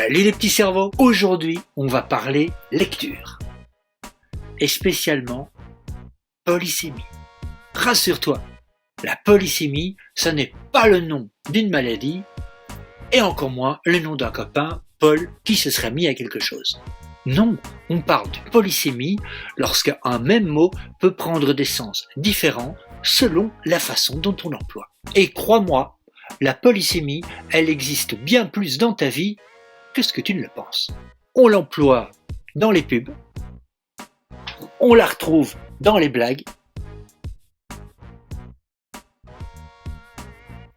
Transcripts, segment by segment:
Salut les petits cerveaux! Aujourd'hui, on va parler lecture. Et spécialement, polysémie. Rassure-toi, la polysémie, ce n'est pas le nom d'une maladie, et encore moins le nom d'un copain, Paul, qui se serait mis à quelque chose. Non, on parle de polysémie lorsque un même mot peut prendre des sens différents selon la façon dont on l'emploie. Et crois-moi, la polysémie, elle existe bien plus dans ta vie que ce que tu ne le penses. On l'emploie dans les pubs, on la retrouve dans les blagues.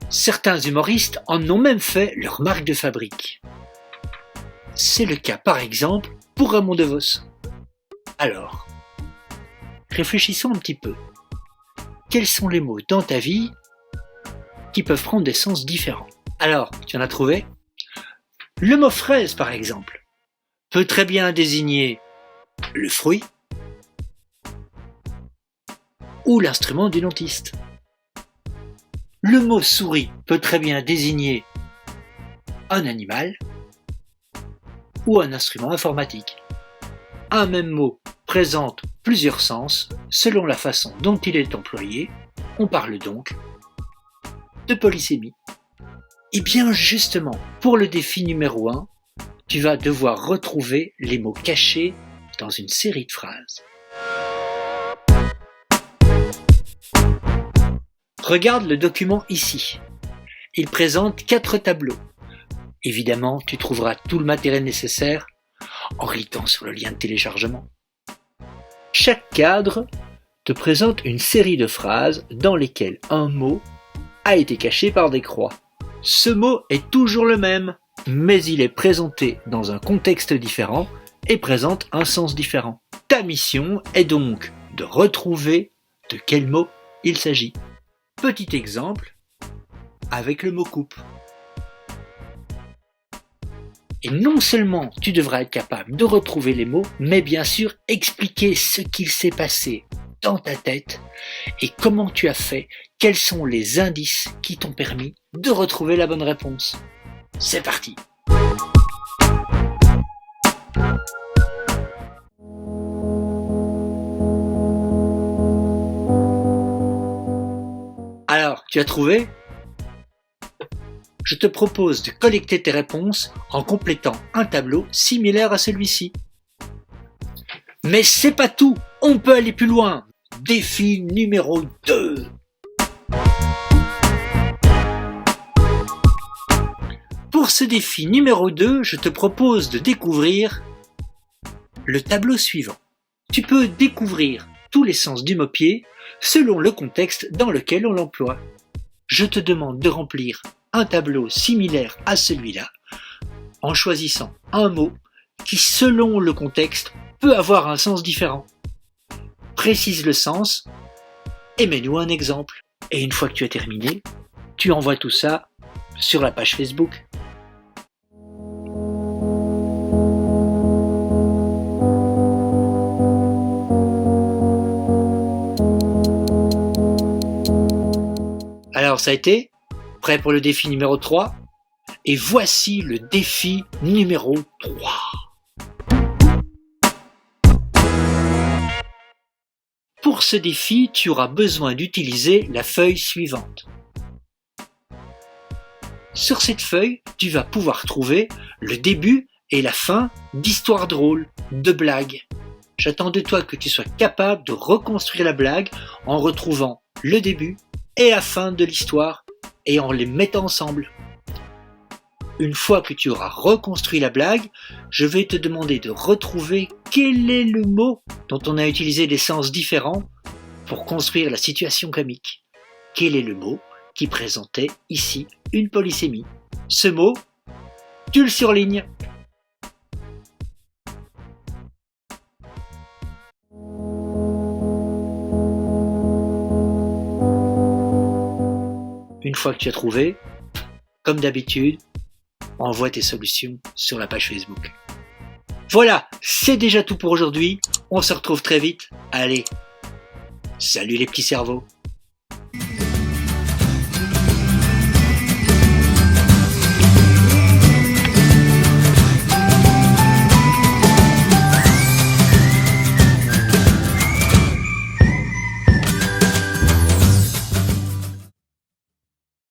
Certains humoristes en ont même fait leur marque de fabrique. C'est le cas par exemple pour Raymond DeVos. Alors, réfléchissons un petit peu. Quels sont les mots dans ta vie qui peuvent prendre des sens différents? Alors, tu en as trouvé? Le mot fraise, par exemple, peut très bien désigner le fruit ou l'instrument du dentiste. Le mot souris peut très bien désigner un animal ou un instrument informatique. Un même mot présente plusieurs sens selon la façon dont il est employé. On parle donc de polysémie. Et bien justement, pour le défi numéro 1, tu vas devoir retrouver les mots cachés dans une série de phrases. Regarde le document ici. Il présente 4 tableaux. Évidemment, tu trouveras tout le matériel nécessaire en cliquant sur le lien de téléchargement. Chaque cadre te présente une série de phrases dans lesquelles un mot a été caché par des croix. Ce mot est toujours le même, mais il est présenté dans un contexte différent et présente un sens différent. Ta mission est donc de retrouver de quel mot il s'agit. Petit exemple avec le mot coupe. Et non seulement tu devras être capable de retrouver les mots, mais bien sûr expliquer ce qu'il s'est passé dans ta tête et comment tu as fait, quels sont les indices qui t'ont permis de retrouver la bonne réponse. C'est parti! Alors, tu as trouvé? Je te propose de collecter tes réponses en complétant un tableau similaire à celui-ci. Mais c'est pas tout, on peut aller plus loin. Défi numéro 2. Pour ce défi numéro 2, je te propose de découvrir le tableau suivant. Tu peux découvrir tous les sens du mot-pied selon le contexte dans lequel on l'emploie. Je te demande de remplir un tableau similaire à celui-là en choisissant un mot qui, selon le contexte, peut avoir un sens différent. Précise le sens et mets-nous un exemple. Et une fois que tu as terminé, tu envoies tout ça sur la page Facebook. Alors ça a été? Prêt pour le défi numéro 3? Et voici le défi numéro 3. Pour ce défi, tu auras besoin d'utiliser la feuille suivante. Sur cette feuille, tu vas pouvoir trouver le début et la fin d'histoires drôles, de blagues. J'attends de toi que tu sois capable de reconstruire la blague en retrouvant le début et la fin de l'histoire et en les mettant ensemble. Une fois que tu auras reconstruit la blague, je vais te demander de retrouver quel est le mot dont on a utilisé des sens différents pour construire la situation comique. Quel est le mot qui présentait ici une polysémie? Ce mot, tu le surlignes. Une fois que tu as trouvé, comme d'habitude, envoie tes solutions sur la page Facebook. Voilà, c'est déjà tout pour aujourd'hui. On se retrouve très vite. Allez, salut les petits cerveaux.